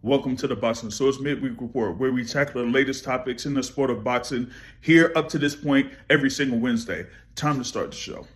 Welcome to the Boxing Source Midweek Report, where we tackle the latest topics in the sport of boxing here up to this point every single Wednesday. Time to start the show.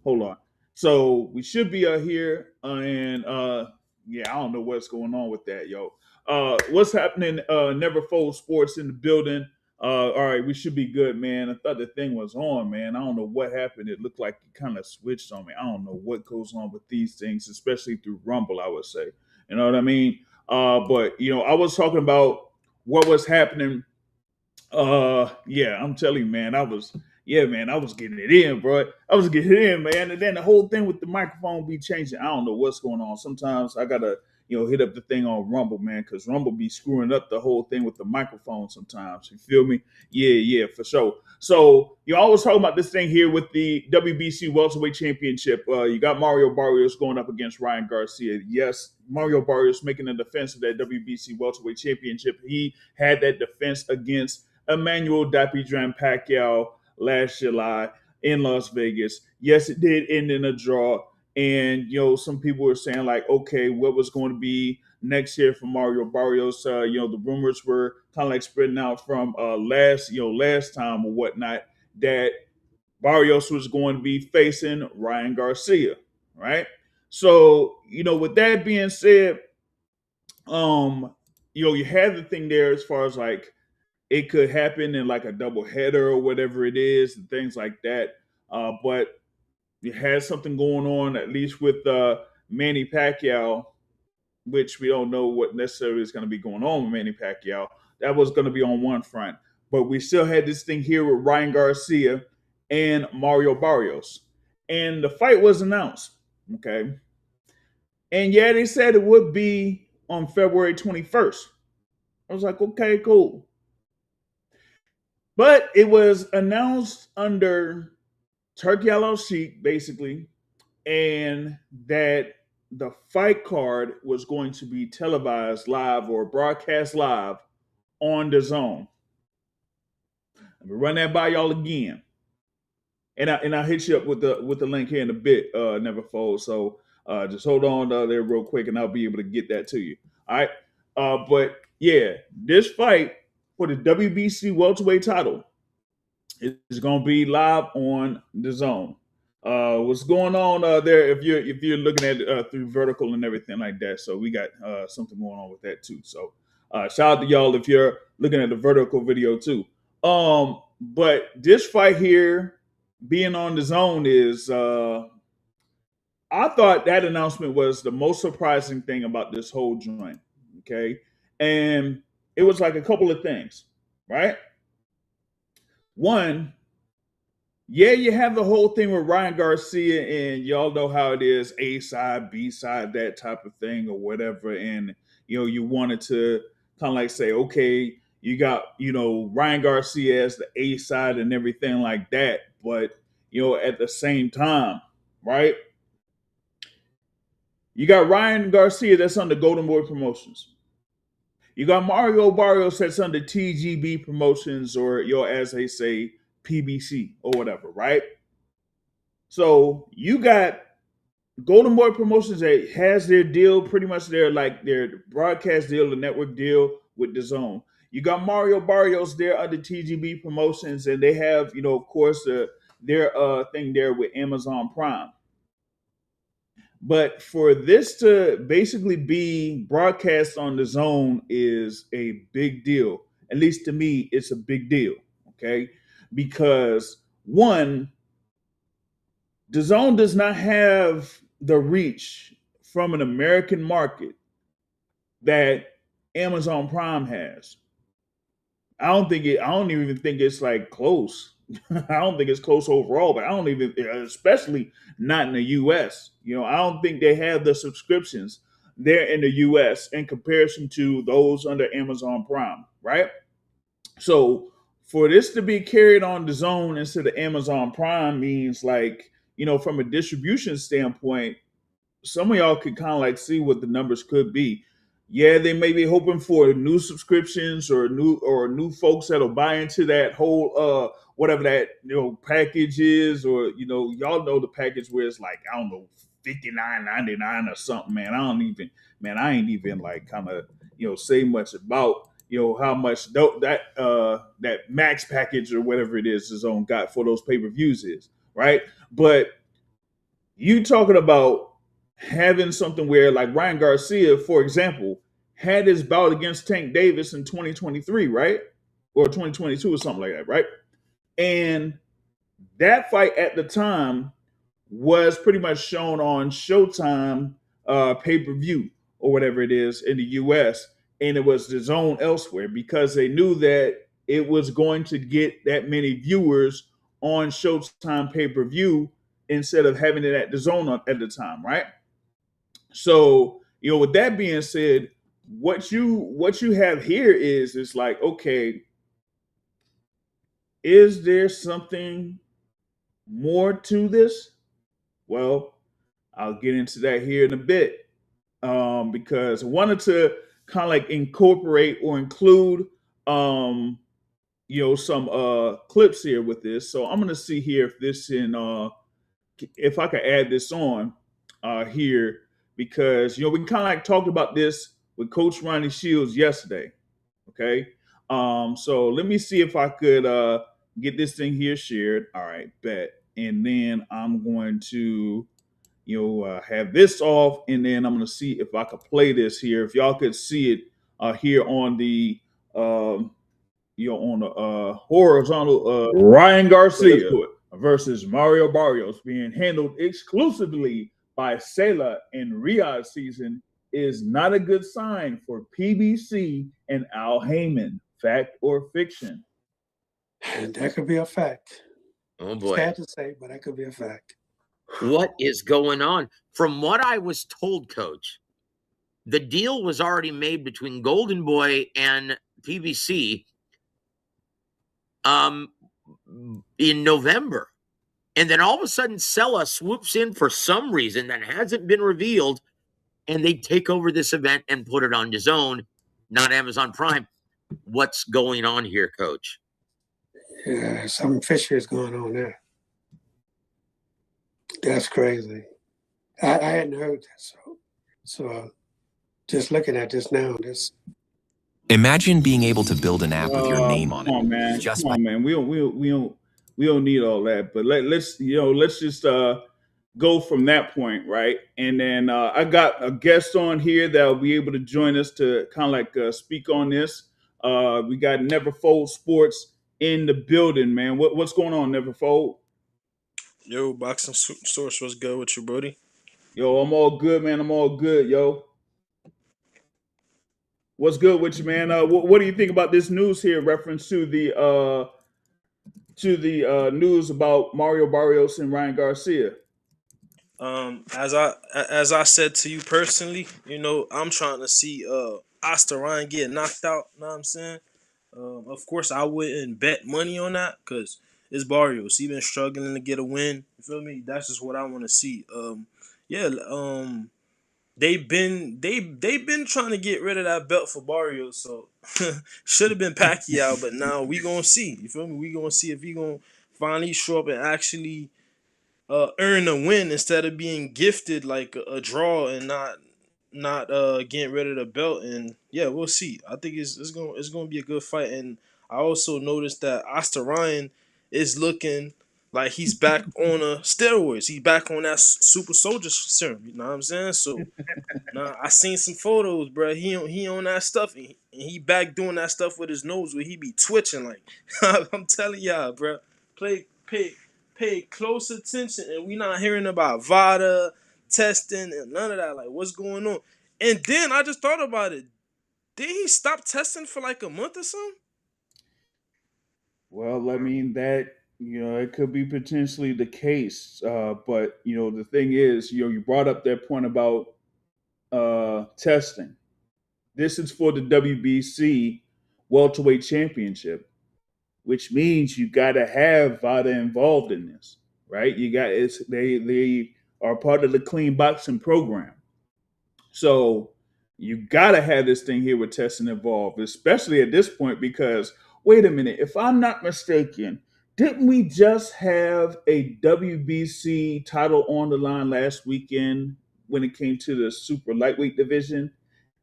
Hold on. So we should be here, and yeah, I don't know what's going on with that, yo. What's happening? Never Fold Sports in the building. All right, we should be good, man. I thought the thing was on, man. I don't know what happened. It looked like it kind of switched on me. I don't know what goes on with these things, especially through Rumble. I would say, you know what I mean. But I was talking about what was happening. Yeah, I'm telling you, man, man, I was getting it in, bro. I was getting it in, man. And then the whole thing with the microphone be changing. I don't know what's going on. Sometimes I gotta, hit up the thing on Rumble, man, because Rumble be screwing up the whole thing with the microphone sometimes. You feel me? Yeah, for sure. So you always talking about this thing here with the WBC welterweight championship. You got Mario Barrios going up against Ryan Garcia. Yes, Mario Barrios making a defense of that WBC welterweight championship. He had that defense against Emmanuel Dapidran Pacquiao last July in Las Vegas. Yes, it did end in a draw. And some people were saying like, okay, what was going to be next year for Mario Barrios? The rumors were kind of like spreading out from last time or whatnot that Barrios was going to be facing Ryan Garcia, right? So, with that being said, you had the thing there as far as like it could happen in like a double header or whatever it is and things like that. But you had something going on, at least with Manny Pacquiao, which we don't know what necessarily is going to be going on with Manny Pacquiao. That was going to be on one front. But we still had this thing here with Ryan Garcia and Mario Barrios. And the fight was announced. Okay. And yeah, they said it would be on February 21st. I was like, okay, cool. But it was announced under Turkey Yellow Sheik, basically, and that the fight card was going to be televised live or broadcast live on the zone. Let me run that by y'all again. And I'll hit you up with the link here in a bit, Neverfold. So just hold on there real quick and I'll be able to get that to you. All right. But yeah, this fight for the WBC welterweight title is going to be live on the zone. What's going on there? If you're looking at it through vertical and everything like that, so we got something going on with that too. So shout out to y'all if you're looking at the vertical video too. But this fight here being on the zone is I thought that announcement was the most surprising thing about this whole joint. Okay, and it was like a couple of things, right? One, yeah, you have the whole thing with Ryan Garcia, and y'all know how it is: A side, B side, that type of thing, or whatever. And you wanted to kind of like say, okay, you got Ryan Garcia as the A side and everything like that, but at the same time, right? You got Ryan Garcia that's under Golden Boy Promotions. You got Mario Barrios that's under TGB Promotions, or as they say, PBC or whatever, right? So you got Golden Boy Promotions that has their deal, pretty much their broadcast deal, the network deal with Dazn. You got Mario Barrios there under TGB Promotions, and they have, of course, their thing there with Amazon Prime. But for this to basically be broadcast on the zone is a big deal. At least to me, it's a big deal. Okay. Because one, the zone does not have the reach from an American market that Amazon Prime has. I don't even think it's like close. I don't think it's close overall, but I don't even, especially not in the US. I don't think they have the subscriptions there in the US in comparison to those under Amazon Prime, right? So for this to be carried on the zone instead of Amazon Prime means, like, from a distribution standpoint, some of y'all could kind of like see what the numbers could be. Yeah, they may be hoping for new subscriptions or new folks that'll buy into that whole whatever that package is, or y'all know the package where it's like, I don't know, $59.99 or something, man. I ain't even like kind of say much about how much that max package or whatever it is on got for those pay-per-views is, right? But you talking about having something where, like, Ryan Garcia, for example, had his bout against Tank Davis in 2023, right? Or 2022 or something like that, right? And that fight at the time was pretty much shown on Showtime pay-per-view or whatever it is in the US. And it was the zone elsewhere because they knew that it was going to get that many viewers on Showtime pay-per-view instead of having it at the zone at the time, right? So, with that being said, what you have here is, it's like, okay, is there something more to this? Well, I'll get into that here in a bit, because I wanted to kind of like incorporate or include some clips here with this. So I'm gonna see here if I can add this on here, because we kind of like talked about this with Coach Ronnie Shields yesterday. Okay, so let me see if I could get this thing here shared. All right, bet. And then I'm going to have this off, and then I'm going to see if I could play this here. If y'all could see it here on the on the horizontal. Ryan Garcia versus Mario Barrios being handled exclusively by Sela in Riyadh season is not a good sign for PBC and Al Heyman. Fact or fiction? That could be a fact. Oh boy. Sad to say, but that could be a fact. What is going on? From what I was told, Coach, the deal was already made between Golden Boy and PBC in November. And then all of a sudden, Sela swoops in for some reason that hasn't been revealed, and they take over this event and put it on DAZN, not Amazon Prime. What's going on here, Coach? Yeah, something fishy is going on there. That's crazy. I hadn't heard that, so just looking at this now, Imagine being able to build an app with your name on it. Come on, man. Come on, man. We don't need all that. But let's just go from that point, right? And then I got a guest on here that will be able to join us to kind of like speak on this. We got Neverfold Sports in the building, man. What's going on, Neverfold? Yo, Boxing Source, what's good with you, Brody? Yo, I'm all good, man. I'm all good, yo. What's good with you, man? What do you think about this news here, reference to the news about Mario Barrios and Ryan Garcia? As I said to you personally, I'm trying to see Oscar Ryan get knocked out. Know what I'm saying? Of course, I wouldn't bet money on that because it's Barrios. He been struggling to get a win. You feel me? That's just what I want to see. they've been trying to get rid of that belt for Barrios, so should have been Pacquiao, but now we gonna see. You feel me? We gonna see if he gonna finally show up and actually earn a win instead of being gifted like a draw and not getting rid of the belt. And yeah, we'll see. I think it's gonna be a good fight. And I also noticed that Ryan is looking like he's back on steroids. He's back on that super soldier serum. You know what I'm saying? So nah, I seen some photos, bro. He on that stuff, and he back doing that stuff with his nose where he be twitching. Like I'm telling y'all, bro. Pay close attention, and we not hearing about VADA testing and none of that. Like, what's going on? And then I just thought about it. Did he stop testing for like a month or something? Well, I mean that it could be potentially the case, but the thing is, you brought up that point about testing. This is for the WBC welterweight championship, which means you got to have VADA involved in this, right? They are part of the clean boxing program, so you got to have this thing here with testing involved, especially at this point because wait a minute, if I'm not mistaken, didn't we just have a WBC title on the line last weekend when it came to the super lightweight division?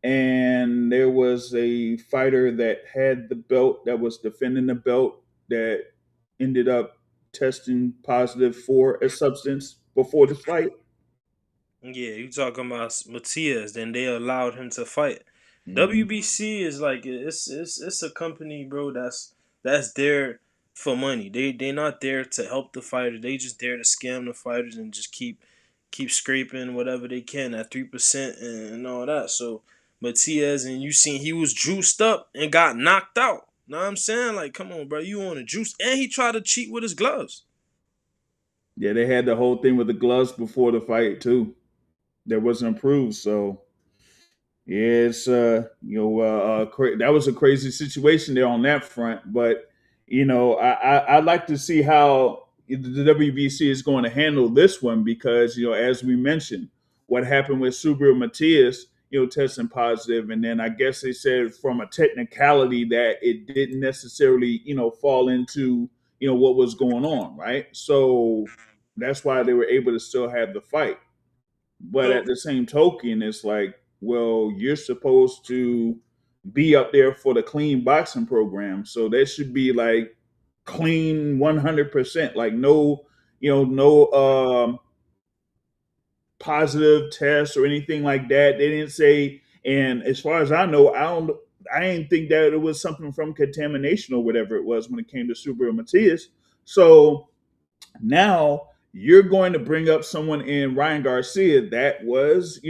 And there was a fighter that had the belt that was defending the belt that ended up testing positive for a substance before the fight. Yeah, you talking about Matias? Then they allowed him to fight. Mhm. WBC is like it's a company, bro. That's there for money. They not there to help the fighter. They just there to scam the fighters and just keep scraping whatever they can at 3% and all that. So Matias, and you seen he was juiced up and got knocked out. Know what I'm saying? Like, come on, bro. You on a juice, and he tried to cheat with his gloves. Yeah, they had the whole thing with the gloves before the fight too. That wasn't approved. So yeah, it's that was a crazy situation there on that front. But I'd like to see how the WBC is going to handle this one because as we mentioned, what happened with Subriel Matias, testing positive, and then I guess they said from a technicality that it didn't necessarily fall into what was going on, right? So that's why they were able to still have the fight. But So at the same token, it's like, well, you're supposed to be up there for the clean boxing program. So that should be like clean 100%, like no, no positive tests or anything like that. They didn't say, and as far as I know, I didn't think that it was something from contamination or whatever it was when it came to Super Matias. So now you're going to bring up someone in Ryan Garcia that was,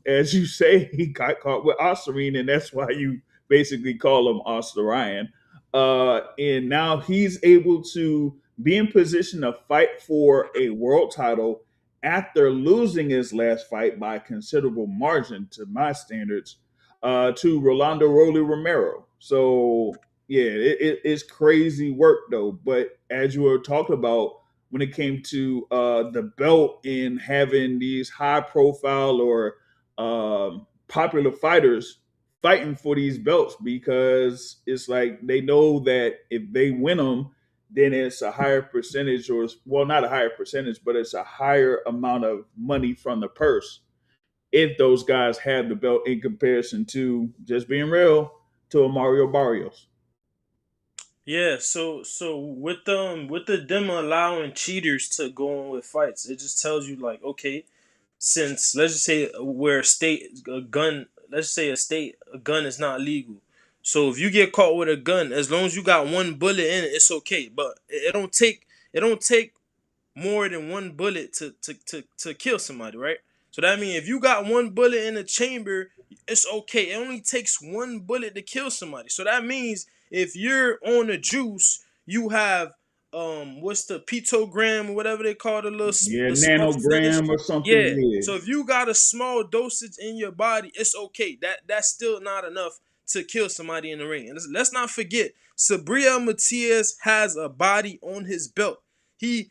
as you say, he got caught with Ostarine, and that's why you basically call him Oscar Ryan. And now he's able to be in position to fight for a world title after losing his last fight by a considerable margin to my standards to Rolando Rolly Romero. So yeah, it's crazy work though. But as you were talking about, when it came to the belt and having these high profile or popular fighters fighting for these belts because it's like they know that if they win them, then it's a higher percentage, or well, not a higher percentage, but it's a higher amount of money from the purse if those guys have the belt in comparison to just being real to a Mario Barrios. yeah, so with the them allowing cheaters to go on with fights, it just tells you like, okay, since let's just say where a state a gun, let's say a gun is not legal. So if you get caught with a gun, as long as you got one bullet in it, it's okay. But it don't take more than one bullet to kill somebody, right? So that means if you got one bullet in the chamber, it's okay. It only takes one bullet to kill somebody. So that means if you're on the juice, you have what's the pitogram or whatever they call Yeah, the small percentage. nanogram or something. Yeah. Yeah, So if you got a small dosage in your body, it's okay. That's still not enough to kill somebody in the ring. And let's not forget, Sabria Matias has a body on his belt. He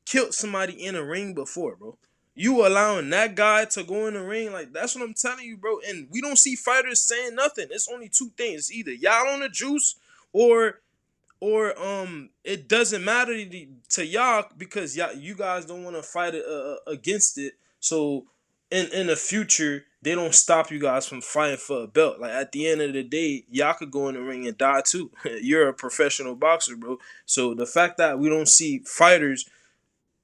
killed somebody in a ring before, bro. you allowing that guy to go in the ring, like that's what I'm telling you, bro. And we don't see fighters saying nothing. It's only two things: it's either y'all on the juice, or it doesn't matter to y'all because you guys don't want to fight against it. So in the future, they don't stop you guys from fighting for a belt. Like at the end of the day, y'all could go in the ring and die too. You're a professional boxer, bro. So the fact that we don't see fighters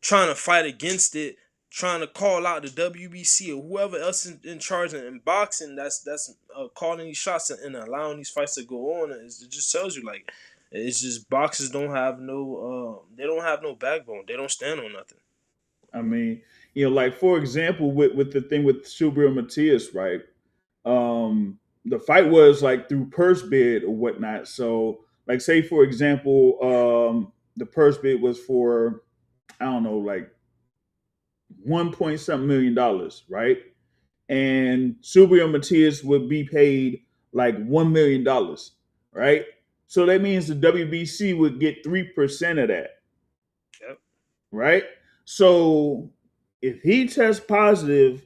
trying to fight against it, trying to call out the WBC or whoever else in charge in boxing, that's calling these shots and allowing these fights to go on. It just tells you, like, it's just boxers don't have no they don't have no backbone. They don't stand on nothing. I mean, like for example, with the thing with Subriel Matias, right? The fight was like through purse bid or whatnot. So, like, say for example, the purse bid was for, I don't know, like $1 million, right? And Subriel Matias would be paid like $1 million, right? So that means the WBC would get 3% of that. Yep. Right? So if he tests positive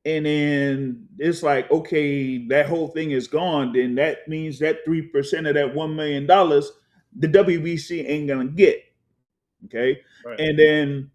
and then it's like, okay, that whole thing is gone, then that means that 3% of that $1 million, the WBC ain't gonna get. Okay. Right. And then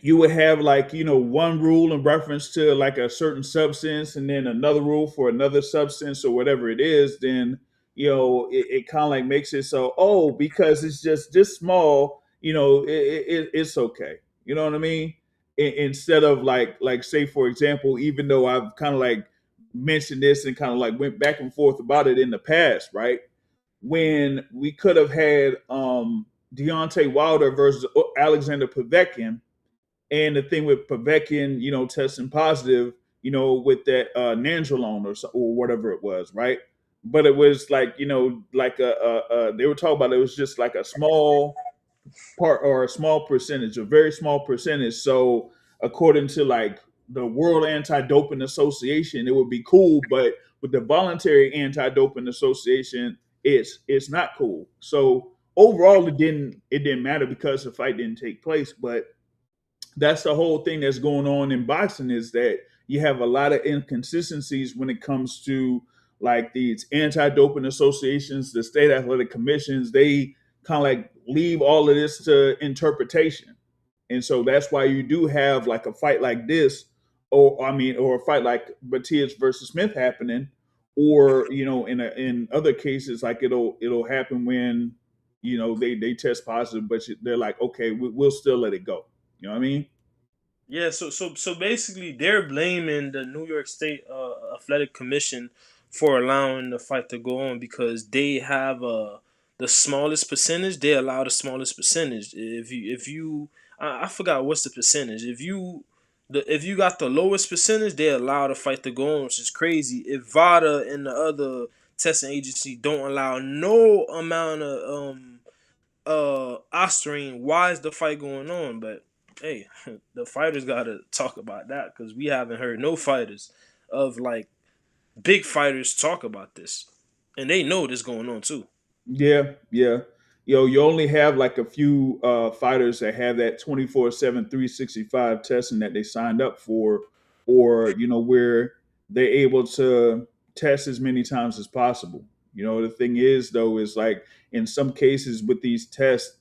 you would have like, one rule in reference to like a certain substance and then another rule for another substance or whatever it is, then it kind of like makes it so, oh, because it's just this small, it's okay. You know what I mean? Instead of like say for example, even though I've kind of like mentioned this and kind of like went back and forth about it in the past, right? When we could have had Deontay Wilder versus Alexander Povetkin, and the thing with Povetkin, testing positive, with that nandrolone or whatever it was, right? But it was like, like they were talking about it was just like a small part or a small percentage, a very small percentage. So according to like the World Anti-Doping Association, it would be cool, but with the Voluntary Anti-Doping Association, it's not cool. So overall, it didn't matter because the fight didn't take place, but that's the whole thing that's going on in boxing is that you have a lot of inconsistencies when it comes to like these anti-doping associations, the state athletic commissions. They kind of like leave all of this to interpretation, and so that's why you do have like a fight like this, or a fight like Matias versus Smith happening, or in other cases like it'll happen when they test positive, but they're like, okay, we'll still let it go. You know what I mean? Yeah, so basically they're blaming the New York State Athletic Commission for allowing the fight to go on because they have the smallest percentage. They allow the smallest percentage. If you I forgot what's the percentage. If you got the lowest percentage, they allow the fight to go on, which is crazy. If VADA and the other testing agency don't allow no amount of Osterine, why is the fight going on? But hey, the fighters gotta talk about that because we haven't heard no fighters of like big fighters talk about this, and they know this going on too. Yeah, yeah. You only have like a few fighters that have that 24/7, 365 testing that they signed up for, or where they're able to test as many times as possible. The thing is though, is like in some cases with these tests,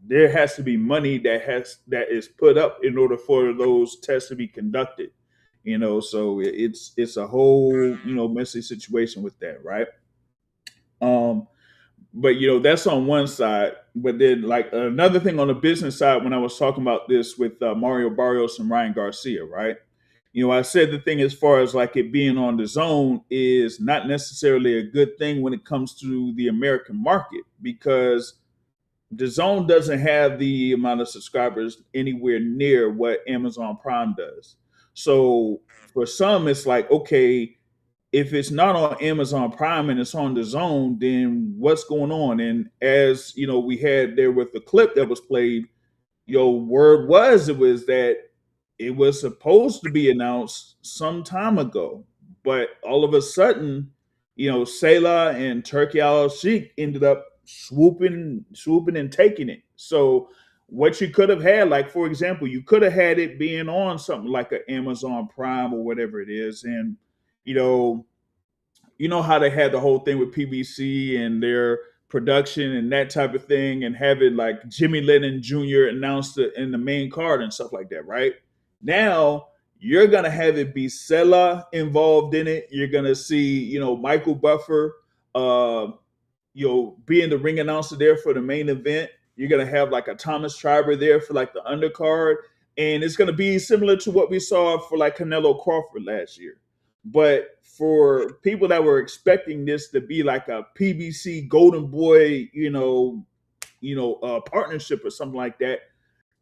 there has to be money that is put up in order for those tests to be conducted. So it's a whole messy situation with that, right? Um, but that's on one side. But then like another thing on the business side, when I was talking about this with Mario Barrios and Ryan Garcia, right? I said the thing as far as like it being on the zone is not necessarily a good thing when it comes to the American market because the zone doesn't have the amount of subscribers anywhere near what Amazon Prime does. So for some, it's like, okay, if it's not on Amazon Prime and it's on the zone, then what's going on? And as we had there with the clip that was played, word was it was that it was supposed to be announced some time ago, but all of a sudden, Selah and Turkey Al Sheikh ended up swooping and taking it. So what you could have had, like for example, you could have had it being on something like an Amazon Prime or whatever it is, and you know, you know how they had the whole thing with PBC and their production and that type of thing, and having like Jimmy Lennon Jr. announced it in the main card and stuff like that, right? Now you're gonna have it be Sella involved in it. You're gonna see, Michael Buffer, uh, being the ring announcer there for the main event. You're gonna have like a Thomas Schreiber there for like the undercard, and it's gonna be similar to what we saw for like Canelo Crawford last year. But for people that were expecting this to be like a PBC Golden Boy, partnership or something like that,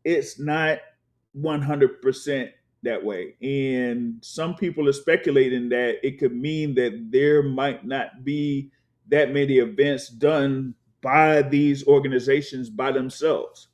it's not 100% that way. And some people are speculating that it could mean that there might not be that many events done by these organizations by themselves,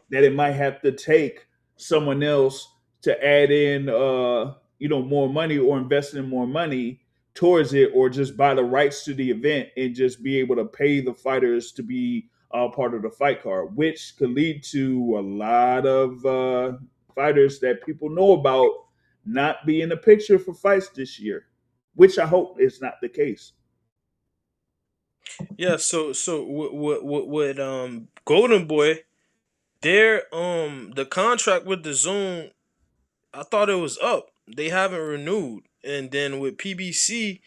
that it might have to take someone else to add in more money or invest in more money towards it, or just buy the rights to the event and just be able to pay the fighters to be part of the fight card, which could lead to a lot of fighters that people know about not be in the picture for fights this year, which I hope is not the case. Yeah. So with Golden Boy, their the contract with the Zone, I thought it was up. They haven't renewed. And then with PBC,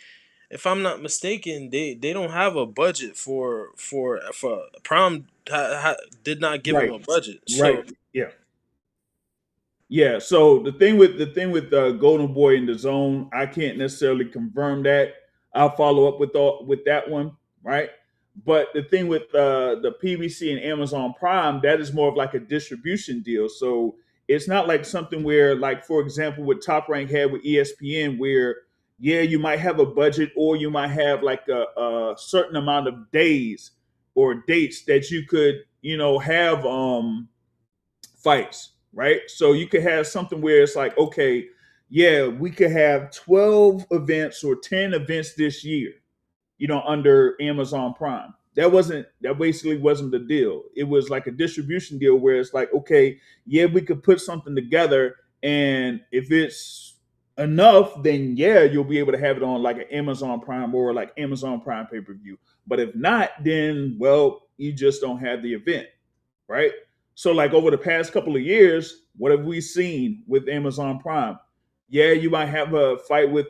if I'm not mistaken, they don't have a budget for Prime. Did not give them Right. a budget. So Right. Yeah. Yeah. So the thing with Golden Boy in the Zone, I can't necessarily confirm that. I'll follow up with that one, right? But the thing with the PBC and Amazon Prime, that is more of like a distribution deal. So it's not like something where, like for example, what Top Rank had with ESPN, where yeah, you might have a budget, or you might have like a certain amount of days or dates that you could, have fights, right? So you could have something where it's like, okay, yeah, we could have 12 events or 10 events this year, under Amazon Prime. That basically wasn't the deal. It was like a distribution deal where it's like, okay, yeah, we could put something together, and if it's enough, then yeah, you'll be able to have it on like an Amazon Prime or like Amazon Prime pay-per-view. But if not, then well, you just don't have the event, right? So, like over the past couple of years, what have we seen with Amazon Prime? Yeah, you might have a fight with,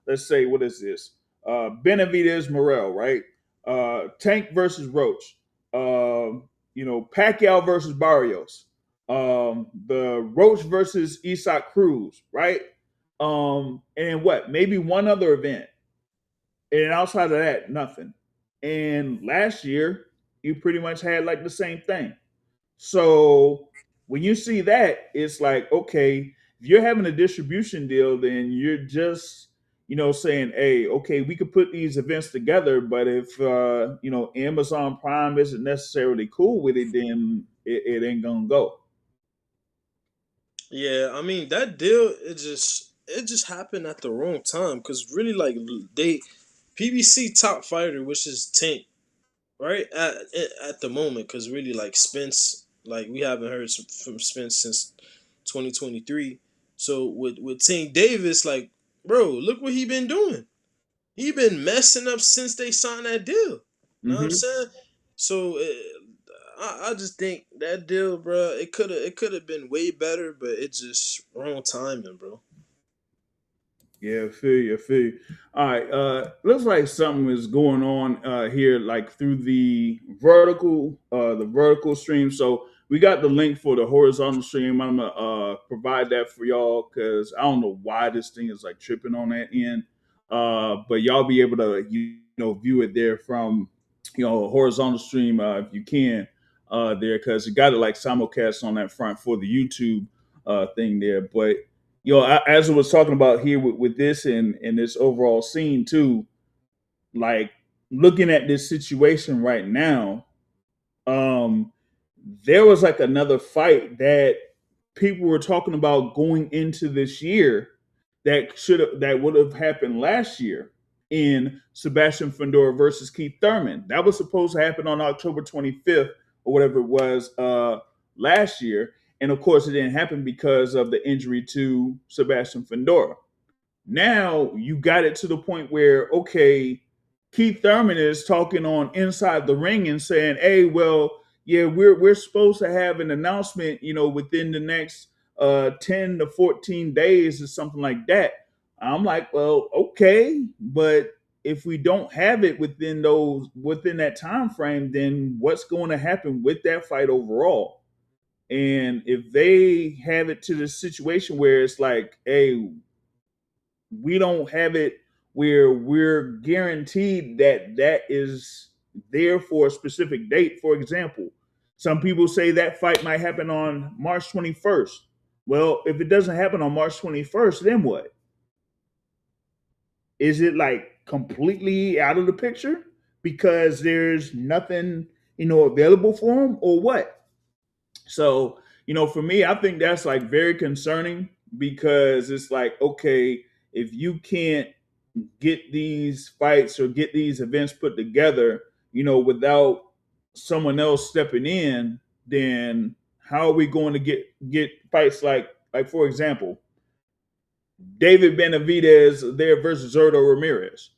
let's say, what is this? Benavidez Morel, right? Tank versus Roach. Pacquiao versus Barrios. The Roach versus Isak Cruz, right? And what? Maybe one other event. And outside of that, nothing. And last year, you pretty much had like the same thing. So when you see that, it's like, okay, if you're having a distribution deal, then you're just, saying, hey, okay, we could put these events together, but if Amazon Prime isn't necessarily cool with it, then it ain't gonna go. yeah, I mean that deal, it just happened at the wrong time because really like they PBC top fighter, which is Tank, right at the moment, because really like Spence, like we haven't heard from Spence since 2023. So with Tank Davis, like bro, look what he been doing. He been messing up since they signed that deal. Know what I'm Hmm. saying? So I just think that deal, bro, it could have been way better, but it just wrong timing, bro. Yeah, I feel you. I feel you. All right. Looks like something is going on here, like through the vertical stream. So we got the link for the horizontal stream. I'm gonna provide that for y'all because I don't know why this thing is like tripping on that end. But y'all be able to view it there from horizontal stream if you can there, because you got it like simulcast on that front for the YouTube thing there. But as I was talking about here with this and this overall scene too, like looking at this situation right now, um, there was like another fight that people were talking about going into this year that would have happened last year in Sebastian Fundora versus Keith Thurman. That was supposed to happen on October 25th or whatever it was last year. And of course, it didn't happen because of the injury to Sebastian Fundora. Now you got it to the point where, okay, Keith Thurman is talking on Inside the Ring and saying, "Hey, well, yeah, we're supposed to have an announcement, within the next 10 to 14 days or something like that." I'm like, well, okay, but if we don't have it within that time frame, then what's going to happen with that fight overall? And if they have it to the situation where it's like, hey, we don't have it where we're guaranteed that that is there for a specific date. For example, some people say that fight might happen on March 21st. Well, if it doesn't happen on March 21st, then what? Is it like completely out of the picture because there's nothing, available for them, or what? So, for me, I think that's like very concerning because it's like, okay, if you can't get these fights or get these events put together, without someone else stepping in, then how are we going to get fights like for example, David Benavidez there versus Zurdo Ramirez?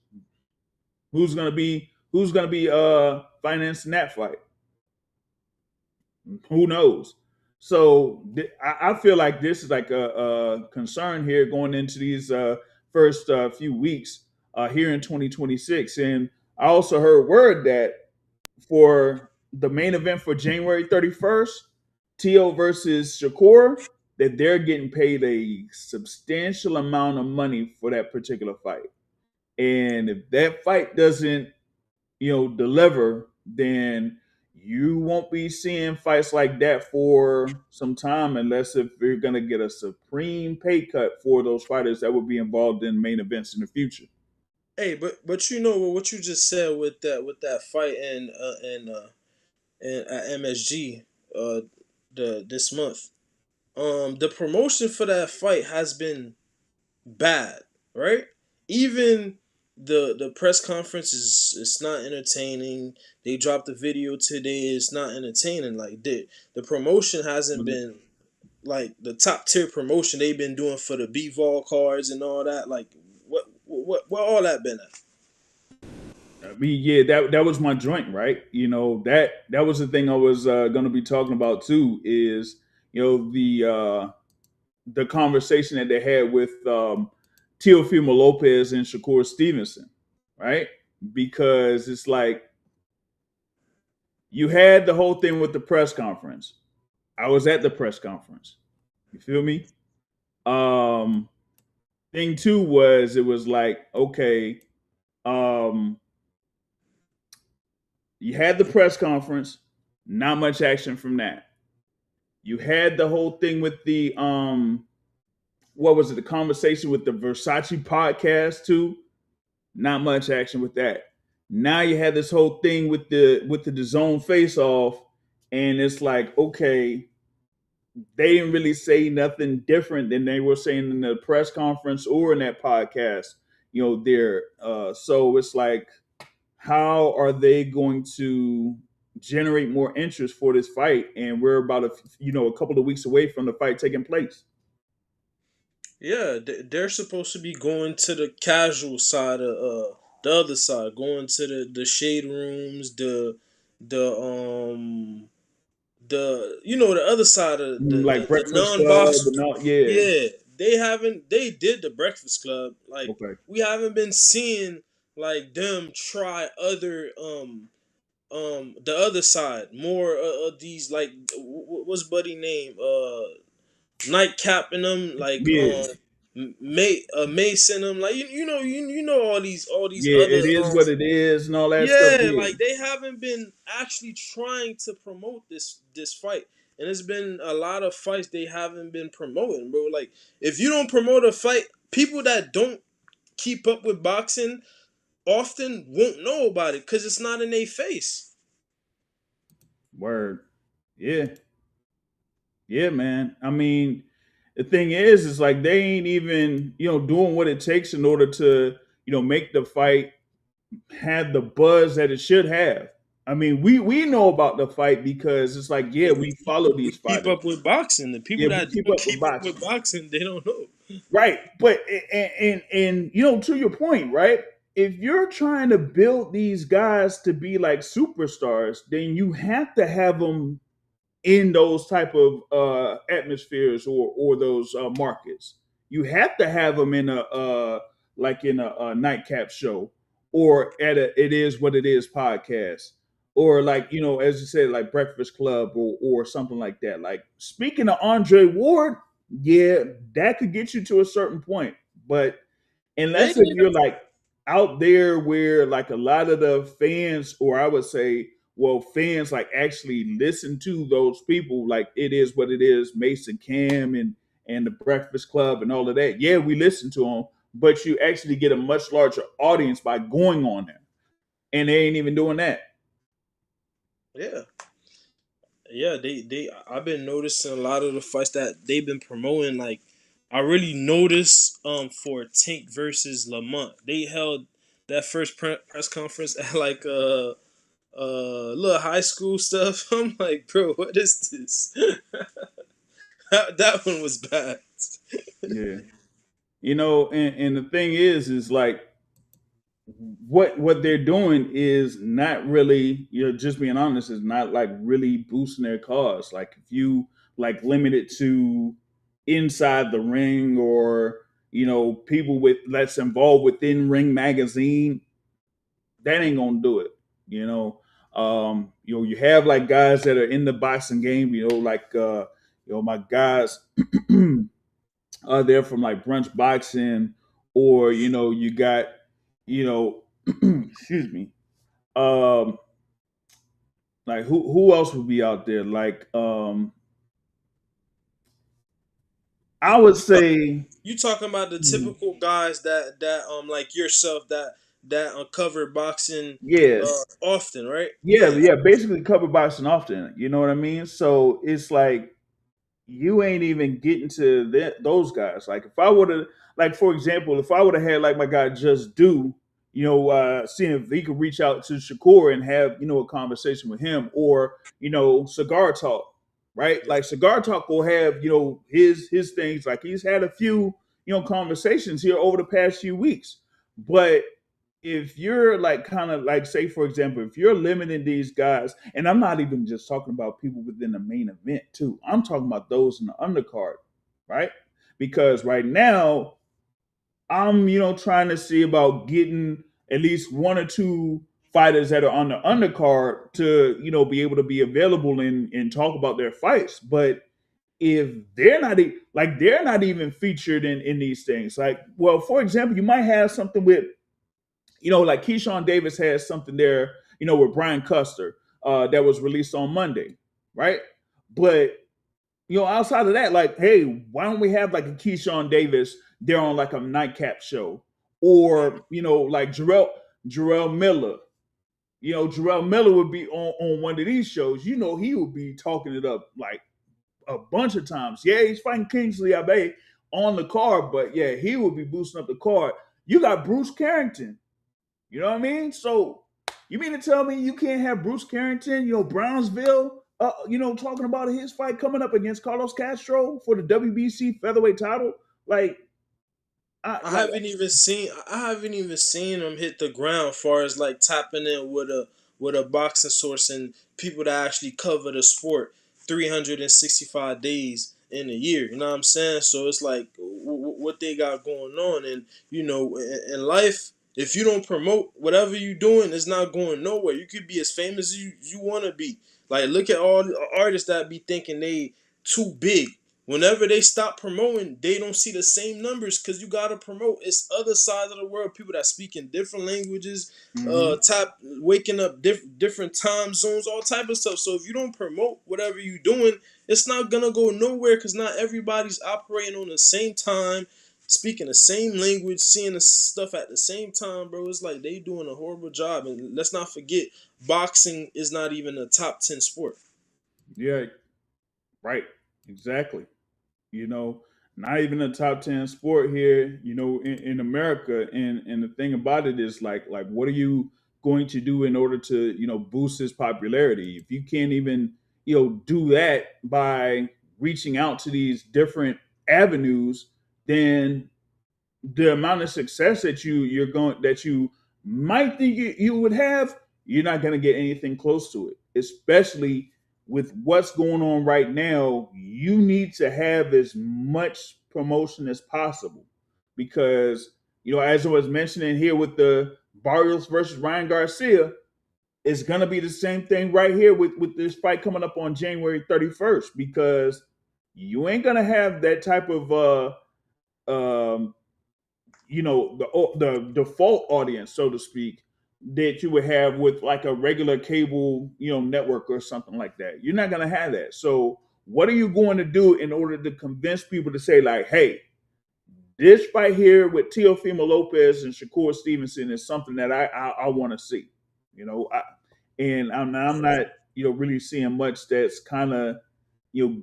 Who's gonna be financing that fight? Who knows? So I feel like this is like a concern here going into these first few weeks here in 2026. And I also heard word that for the main event for January 31st, Teo versus Shakur, that they're getting paid a substantial amount of money for that particular fight. And if that fight doesn't, deliver, then you won't be seeing fights like that for some time, unless if you're going to get a supreme pay cut for those fighters that would be involved in main events in the future. Hey, but what you just said with that fight and at MSG this month. The promotion for that fight has been bad, right? Even the press conference is it's not entertaining. They dropped the video today. It's not entertaining. Like the promotion hasn't been like the top tier promotion they've been doing for the B-Vol cards and all that. Like what all that been at? I mean, yeah, that was my joint, right? That was the thing I was going to be talking about too. Is the conversation that they had with Teofimo Lopez and Shakur Stevenson, right? Because it's like you had the whole thing with the press conference. I was at the press conference. You feel me? Thing two was it was like, okay, you had the press conference, not much action from that. You had the whole thing with the what was it, the conversation with the Versace podcast too, not much action with that. Now you had this whole thing with the DAZN face off, and it's like, okay, they didn't really say nothing different than they were saying in the press conference or in that podcast, there. So it's like, how are they going to generate more interest for this fight? And we're about a couple of weeks away from the fight taking place. Yeah, they're supposed to be going to the casual side of the other side, going to the shade rooms, the other side of Like the Breakfast non Club box. and all, yeah. Yeah, they did the Breakfast Club. Like Okay. we haven't been seeing like them try other the other side more of these like what's buddy name nightcap in them like Yeah. Mason them like you know all these Yeah, other it is what it is and all that stuff. yeah, Yeah. like they haven't been actually trying to promote this fight. And it's been a lot of fights they haven't been promoting, bro. Like if you don't promote a fight, people that don't keep up with boxing often won't know about it because it's not in their face. Word. Yeah. Yeah, man. I mean, the thing is like they ain't even, doing what it takes in order to, make the fight have the buzz that it should have. I mean, we know about the fight because it's like, yeah, we follow We these keep fighters. up with boxing. The Yeah, people we that keep don't up with keep up boxing. with boxing, they don't know. Right. But and you know, to your point, right? If you're trying to build these guys to be like superstars, then you have to have them in those type of atmospheres or those markets. You have to have them in a like in a nightcap show or at a It Is What It Is podcast or like, you know, as you said, like Breakfast Club or something like that. Like speaking of Andre Ward, yeah, that could get you to a certain point, but Yeah, unless if you're like out there where like a lot of the fans, or I would say, well, fans like actually listen to those people, like It Is What It Is, Mason Cam and the Breakfast Club and all of that. Yeah, we listen to them, but you actually get a much larger audience by going on there, and they ain't even doing that. yeah, yeah. They. I've been noticing a lot of the fights that they've been promoting. Like, I really noticed for Tank versus Lamont, they held that first press conference at like little high school stuff. I'm like, bro, what is this? That one was bad. Yeah, you know, and the thing is like what they're doing is not really, you know, just being honest, is not like really boosting their cause. Like if you like limit it to inside the ring or, you know, people with that's involved within Ring Magazine, that ain't gonna do it. You know, you know, you have like guys that are in the boxing game, you know, like you know, my guys are there from like brunch boxing, or you know, you got, you know, excuse me, um, like who else would be out there? Like I would say You talking about the mhm, typical guys that like yourself that uncover boxing yeah, often, right? yeah, Yeah. yeah, basically cover boxing often. You know what I mean? So it's like you ain't even getting to those guys. Like if I would have, like for example, if I would have had like my guy Just Do, you know, seeing if he could reach out to Shakur and have, you know, a conversation with him, or you know, Cigar Talk, right? Yeah. Like Cigar Talk will have, you know, his things. Like he's had a few, you know, conversations here over the past few weeks, but if you're like kind of like, say for example, if you're limiting these guys, and I'm not even just talking about people within the main event too, I'm talking about those in the undercard, right? Because right now I'm, you know, trying to see about getting at least one or two fighters that are on the undercard to, you know, be able to be available and talk about their fights. But if they're not like they're not even featured in these things, like, well, for example, you might have something with, you know, like Keyshawn Davis has something there, you know, with Brian Custer that was released on Monday, right? But you know, outside of that, like, hey, why don't we have like a Keyshawn Davis there on like a nightcap show, or you know, like Jarrell Miller. You know, Jarrell Miller would be on one of these shows. You know, he would be talking it up like a bunch of times. Yeah, he's fighting Kingsley Abe on the card, but yeah, he would be boosting up the card. You got Bruce Carrington. You know what I mean? So you mean to tell me you can't have Bruce Carrington, you know, Brownsville, you know, talking about his fight coming up against Carlos Castro for the WBC featherweight title? Like, I haven't even seen him hit the ground far as like tapping in with a boxing source and people that actually cover the sport 365 days in a year. You know what I'm saying? So it's like what they got going on, and you know, in life, if you don't promote whatever you doing, it's not going nowhere. You could be as famous as you want to be. Like, look at all the artists that be thinking they too big. Whenever they stop promoting, they don't see the same numbers because you gotta promote. It's other sides of the world, people that speak in different languages, mm-hmm. waking up different time zones, all type of stuff. So if you don't promote whatever you're doing, it's not gonna go nowhere because not everybody's operating on the same time, speaking the same language, seeing the stuff at the same time, bro. It's like they doing a horrible job. And let's not forget, boxing is not even a top 10 sport. Yeah, right, exactly. You know, not even a top 10 sport here, you know, in America. And the thing about it is like what are you going to do in order to boost his popularity? If you can't even do that by reaching out to these different avenues, then the amount of success that you might think you would have, you're not going to get anything close to it. Especially with what's going on right now, you need to have as much promotion as possible because as I was mentioning here with the Barrios versus Ryan Garcia, it's going to be the same thing right here with this fight coming up on January 31st because you ain't going to have that type of um, the default audience, so to speak, that you would have with like a regular cable network or something like that. You're not going to have that. So what are you going to do in order to convince people to say like, hey, this fight here with Teofimo Lopez and Shakur Stevenson is something that I want to see. I'm not really seeing much that's kind of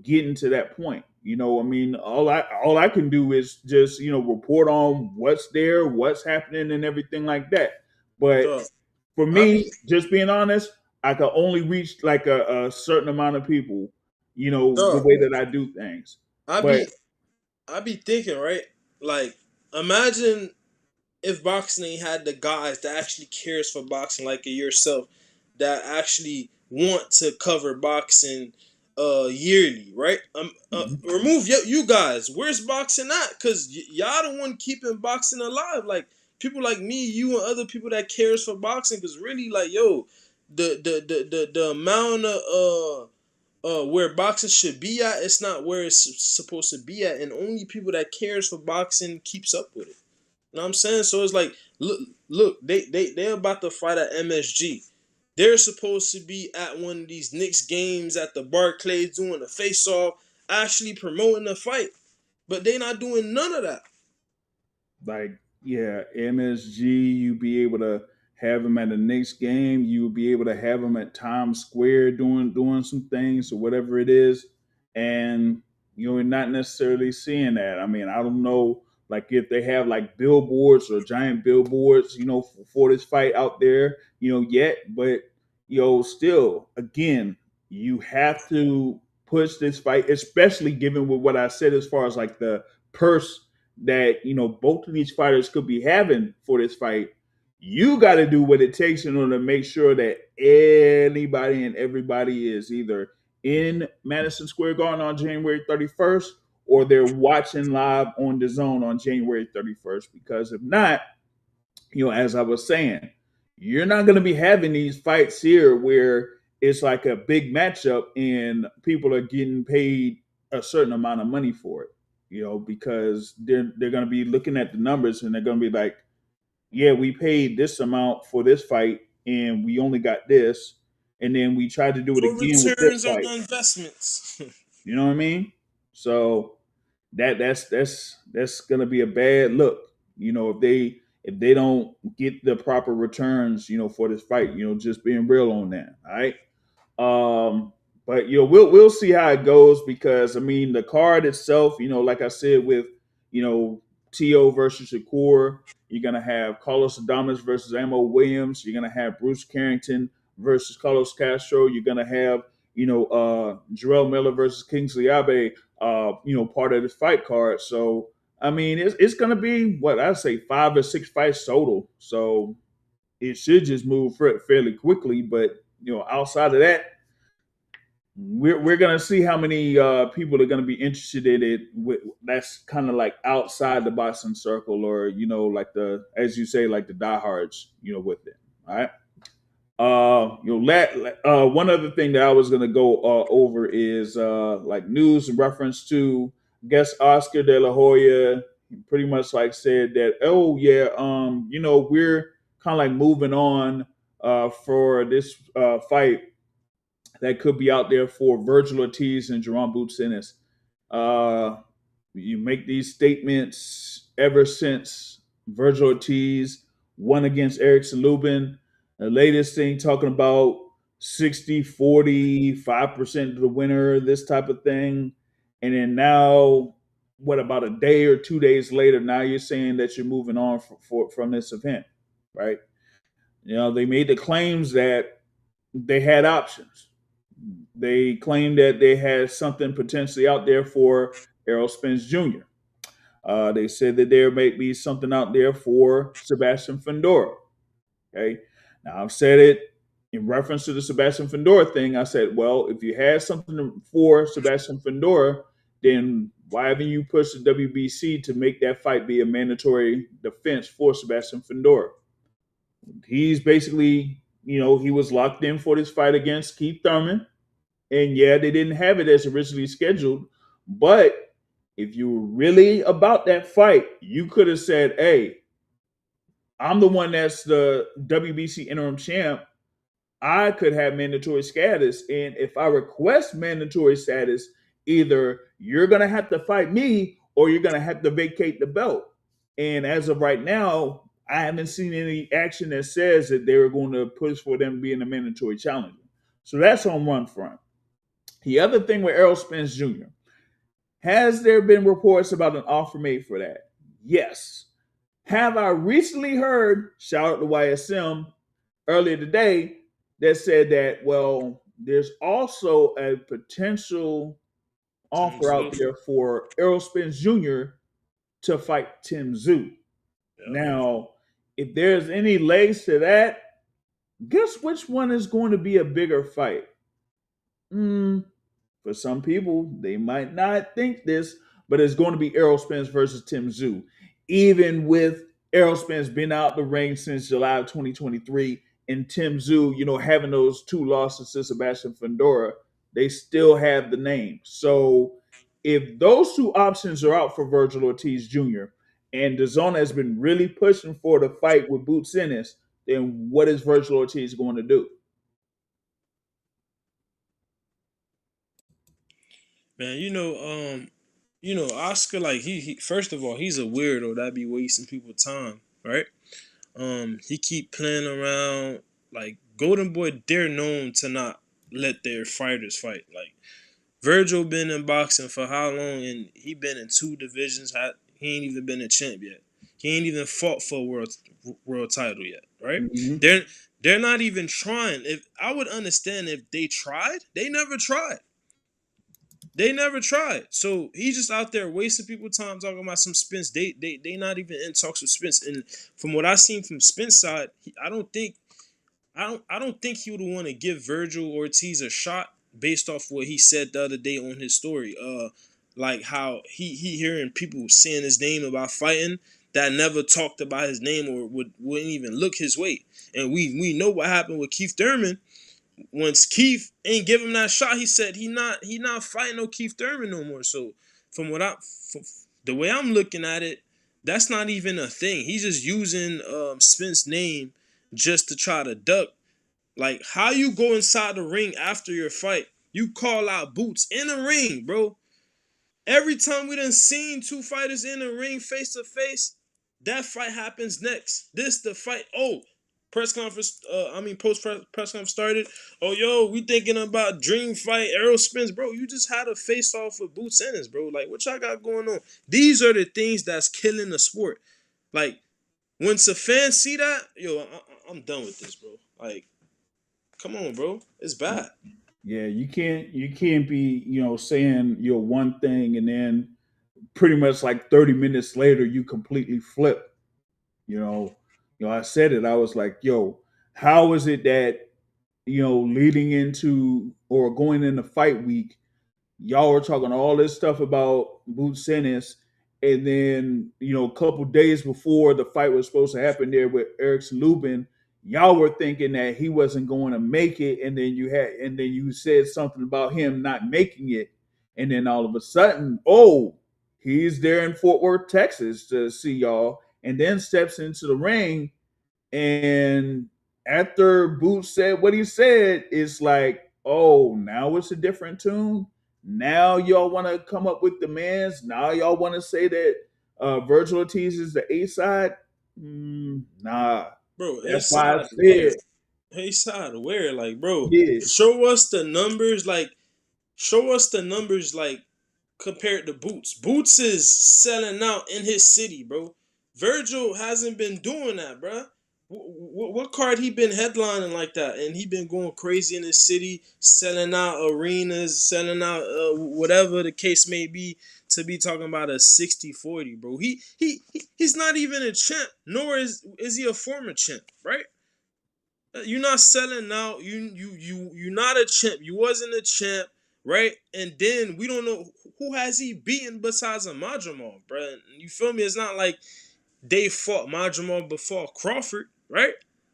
getting to that point. I mean, all I can do is just report on what's there, what's happening, and everything like that. But Dog, for I me, be just being honest, I can only reach like a certain amount of people, the dog, way that I do things. I But be I be thinking, right? Like, imagine if boxing had the guys that actually cares for boxing, like yourself, that actually want to cover boxing yearly, right? mhm. Remove you guys. Where's boxing at? Because y'all the one keeping boxing alive. Like people like me, you, and other people that cares for boxing. Because really, like yo, the amount of where boxing should be at, it's not where it's supposed to be at, and only people that cares for boxing keeps up with it. You know what I'm saying? So it's like, look, they're about to fight at MSG. They're supposed to be at one of these Knicks games at the Barclays doing a face-off, actually promoting the fight, but they not doing none of that. Like, yeah, MSG, you be able to have him at the next game. You will be able to have him at Times Square doing some things or whatever it is, and you're not necessarily seeing that. I mean, I don't know, like if they have like billboards or giant billboards, for this fight out there, yet, but still, again, you have to push this fight, especially given with what I said as far as like the purse that both of these fighters could be having for this fight. You got to do what it takes in order to make sure that anybody and everybody is either in Madison Square Garden on January 31st or they're watching live on Dazn on January 31st. Because if not, as I was saying, you're not going to be having these fights here where it's like a big matchup and people are getting paid a certain amount of money for it, because they're going to be looking at the numbers and they're going to be like, yeah, we paid this amount for this fight and we only got this, and then we tried to do it No again with this returns on fight. the investments. You know what I mean? So that's gonna be a bad look. If they don't get the proper returns, for this fight, just being real on that. All right. But we'll see how it goes because I mean the card itself, like I said with T.O. versus Shakur, you're gonna have Carlos Adames versus Amo Williams. You're gonna have Bruce Carrington versus Carlos Castro. You're gonna have Jarrell Miller versus Kingsley Abe. Part of this fight card. So I mean, it's gonna be what I say 5 or 6 fights total. So it should just move fairly quickly. But outside of that, we're gonna see how many people are gonna be interested in it. That's kind of like outside the boxing circle, or like the, as you say, like the diehards, with it. All right. One other thing that I was gonna go over is like news in reference to, I guess, Oscar De La Hoya. He pretty much like said that, oh yeah, we're kind of like moving on for this fight that could be out there for Vergil Ortiz and Jaron Boots Ennis. Uh, you make these statements ever since Vergil Ortiz won against Erickson Lubin. The latest thing talking about 60-40, 5% of the winner, this type of thing. And then now, what about a day or 2 days later, now you're saying that you're moving on from this event, right? They made the claims that they had options. They claimed that they had something potentially out there for Errol Spence Jr. They said that there may be something out there for Sebastian Fundora. Okay. Now I've said it in reference to the Sebastian Fundora thing. I said, well, if you had something for Sebastian Fundora, then why haven't you pushed the WBC to make that fight be a mandatory defense for Sebastian Fundora? He's basically, he was locked in for this fight against Keith Thurman. And yeah, they didn't have it as originally scheduled. But if you were really about that fight, you could have said, hey, I'm the one that's the WBC interim champ. I could have mandatory status. And if I request mandatory status, either you're going to have to fight me or you're going to have to vacate the belt. And as of right now, I haven't seen any action that says that they're going to push for them being a mandatory challenger. So that's on one front. The other thing with Errol Spence Jr., has there been reports about an offer made for that? Yes. Have I recently heard, shout out to YSM earlier today, that said that, well, there's also a potential offer out there for Errol Spence Jr. to fight Tim Tszyu. Yeah. Now, if there's any legs to that, guess which one is going to be a bigger fight? For some people, they might not think this, but it's going to be Errol Spence versus Tim Tszyu. Even with Errol Spence been out the ring since July of 2023, and Tim Tszyu, having those 2 losses to Sebastian Fundora, they still have the name. So if those 2 options are out for Vergil Ortiz Jr., and Dazn has been really pushing for the fight with Boots Ennis, then what is Vergil Ortiz going to do? Man, Oscar, like he first of all, he's a weirdo that be wasting people's time, right? He keep playing around. Like Golden Boy, they're known to not let their fighters fight. Like Vergil been in boxing for how long, and he been in 2 divisions. He ain't even been a champ yet. He ain't even fought for a world title yet, right? Mm-hmm. They're not even trying. If I would understand if they tried, they never tried. They never tried. So he's just out there wasting people's time talking about some Spence. They not even in talks with Spence. And from what I seen from Spence side, I don't think he would want to give Vergil Ortiz a shot based off what he said the other day on his story. Like how he hearing people saying his name about fighting that never talked about his name or wouldn't even look his way. And we know what happened with Keith Thurman. Once Keith ain't give him that shot, he said he not fighting no Keith Thurman no more. So from the way I'm looking at it, that's not even a thing. He's just using Spence's name just to try to duck. Like how you go inside the ring after your fight, you call out Boots in the ring, bro. Every time we done seen 2 fighters in the ring face to face, that fight happens next. This the fight. Press conference, post press conference started. Oh, yo, we thinking about dream fight, Errol Spence. Bro, you just had a face off with Boots Ennis, bro. Like, what y'all got going on? These are the things that's killing the sport. Like, once a fan see that, yo, I'm done with this, bro. Like, come on, bro. It's bad. Yeah, you can't be, saying your one thing and then pretty much like 30 minutes later, you completely flip, I said it. I was like, yo, how is it that, leading into or going into fight week, y'all were talking all this stuff about Boots Ennis, and then, a couple days before the fight was supposed to happen there with Erickson Lubin, y'all were thinking that he wasn't going to make it, and then you said something about him not making it, and then all of a sudden, he's there in Fort Worth, Texas to see y'all, and then steps into the ring. And after Boots said what he said, it's like, now it's a different tune. Now y'all want to come up with demands. Now y'all want to say that Vergil Ortiz is the A side. Nah, bro. That's why I said A side where, like, bro, show us the numbers. Like, compared to Boots. Boots is selling out in his city, bro. Vergil hasn't been doing that, bro. What card he been headlining like that, and he been going crazy in the city, selling out arenas, selling out whatever the case may be, to be talking about a 60-40, bro. He's not even a champ, nor is he a former champ, right? You're not selling out. You're not a champ. You wasn't a champ, right? And then we don't know who has he beaten besides a Madrimov, bro. You feel me? It's not like they fought Madrimov before Crawford, right?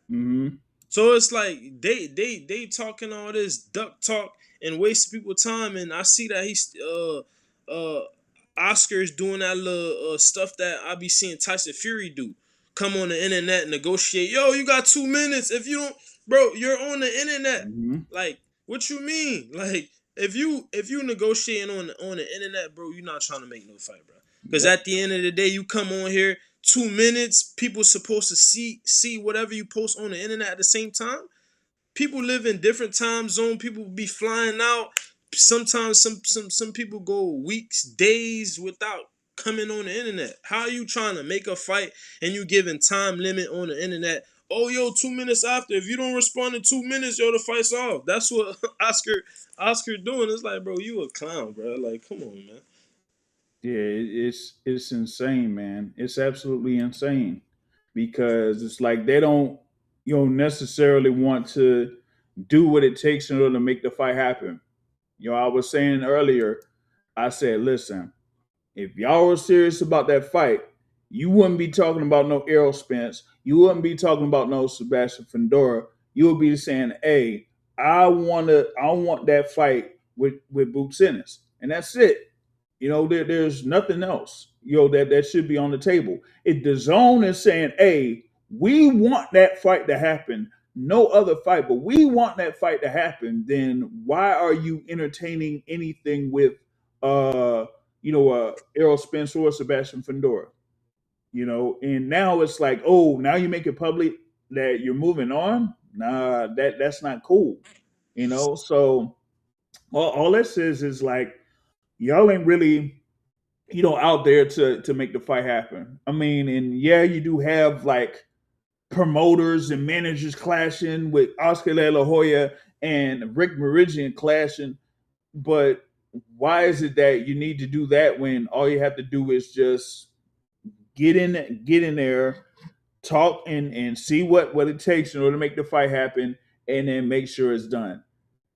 Mm-hmm. So it's like they talking all this duck talk and wasting people time, and I see that he's Oscar's doing that little stuff that I be seeing Tyson Fury do. Come on the internet, negotiate. Yo, you got 2 minutes. If you don't, bro, you're on the internet. Mm-hmm. Like, what you mean? Like, if you negotiating on the internet, bro, you're not trying to make no fight, bro. Because at the end of the day, you come on here 2 minutes. People supposed to see whatever you post on the internet at the same time. People live in different time zone. People be flying out. Sometimes some people go weeks, days without coming on the internet. How are you trying to make a fight and you giving time limit on the internet? Oh, yo, 2 minutes after. If you don't respond in 2 minutes, yo, the fight's off. That's what Oscar doing. It's like, bro, you a clown, bro. Like, come on, man. Yeah, it's insane, man. It's absolutely insane because it's like they don't necessarily want to do what it takes in order to make the fight happen. I was saying earlier, I said, listen, if y'all were serious about that fight, you wouldn't be talking about no Errol Spence. You wouldn't be talking about no Sebastian Fundora. You would be saying, hey, I want that fight with Boots Ennis. And that's it. There's nothing else, that should be on the table. If the zone is saying, hey, we want that fight to happen, no other fight, but we want that fight to happen, then why are you entertaining anything with Errol Spence or Sebastian Fundora? And now it's like, oh, now you make it public that you're moving on. Nah, that's not cool. So all that says is like, y'all ain't really, out there to make the fight happen. I mean, and yeah, you do have like promoters and managers clashing with Oscar De La Hoya and Rick Meridian clashing, but why is it that you need to do that when all you have to do is just get in there, talk and see what it takes in order to make the fight happen, and then make sure it's done.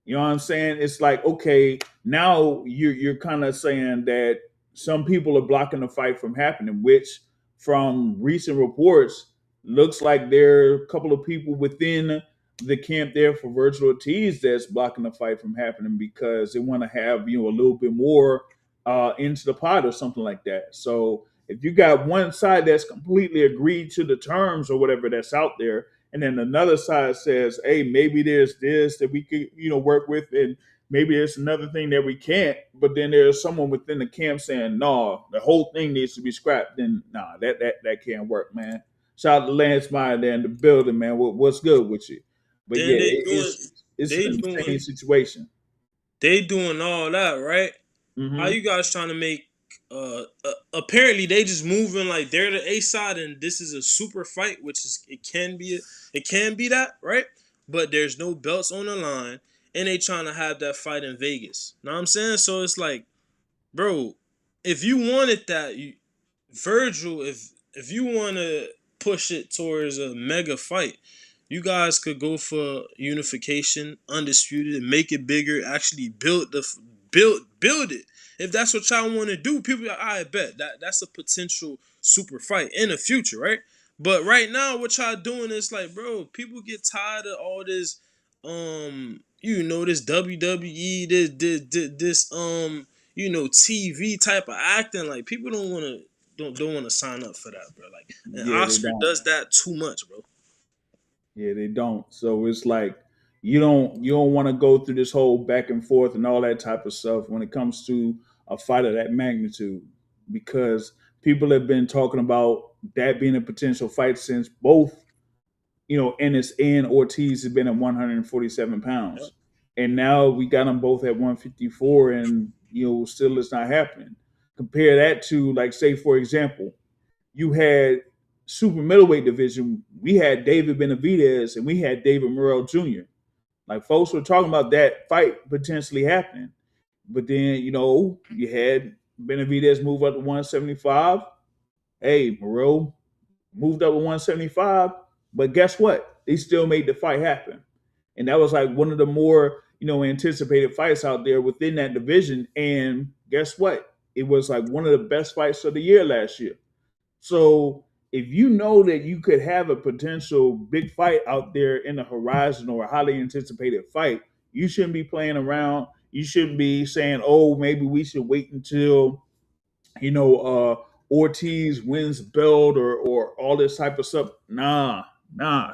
You know what I'm saying? It's like, okay, now you're kind of saying that some people are blocking the fight from happening, which from recent reports looks like there are a couple of people within the camp there for Vergil Ortiz that's blocking the fight from happening because they want to have, a little bit more into the pot or something like that. So if you got one side that's completely agreed to the terms or whatever that's out there, and then another side says, hey, maybe there's this that we could, work with, and maybe there's another thing that we can't, but then there's someone within the camp saying, no, the whole thing needs to be scrapped, then nah, that can't work, man. Shout out to Lance Meyer there in the building, man. What's good with you? But Then yeah, it's an insane situation. They doing all that, right? Mm-hmm. How you guys trying to make apparently they just moving like they're the A side and this is a super fight, which is it can be that, right? But there's no belts on the line and they trying to have that fight in Vegas. Know what I'm saying? So it's like, bro, if you wanted that, Vergil, if you want to push it towards a mega fight, you guys could go for unification, undisputed, and make it bigger. Actually, build it. If that's what y'all want to do, people, I bet that's a potential super fight in the future, right? But right now, what y'all doing is like, bro, people get tired of all this, this WWE, this TV type of acting. Like people don't want to sign up for that, bro. Like, and Yeah, Oscar does that too much, bro. Yeah, they don't. So it's like you don't want to go through this whole back and forth and all that type of stuff when it comes to a fight of that magnitude, because people have been talking about that being a potential fight since both, Ennis and Ortiz have been at 147 pounds, Yep. and now we got them both at 154, and still it's not happening. Compare that to, like, say for example, you had super middleweight division, we had David Benavidez and we had David Morrell Jr. Like folks were talking about that fight potentially happening. But then, you had Benavidez move up to 175. Hey, Morrell moved up to 175. But guess what? They still made the fight happen. And that was like one of the more, anticipated fights out there within that division. And guess what? It was like one of the best fights of the year last year. So if you know that you could have a potential big fight out there in the horizon or a highly anticipated fight, you shouldn't be playing around. You shouldn't be saying, "Oh, maybe we should wait until Ortiz wins belt or all this type of stuff." Nah.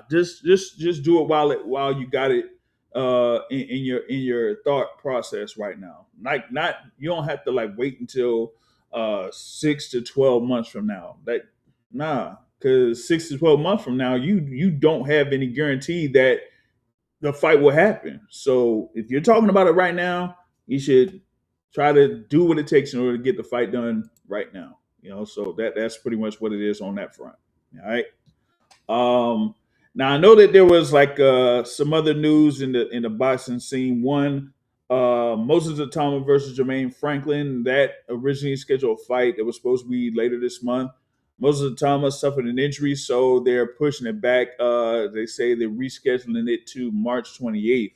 Just do it while you got it in your thought process right now. Like not you don't have to like wait until 6 to 12 months from now. Because 6 to 12 months from now, you don't have any guarantee that the fight will happen. So if you're talking about it right now, you should try to do what it takes in order to get the fight done right now. So that's pretty much what it is on that front. All right. Now I know that there was like some other news in the boxing scene. One, Moses Atama versus Jermaine Franklin, that originally scheduled fight that was supposed to be later this month. Moses Atama suffered an injury, so they're pushing it back. They say they're rescheduling it to March 28th.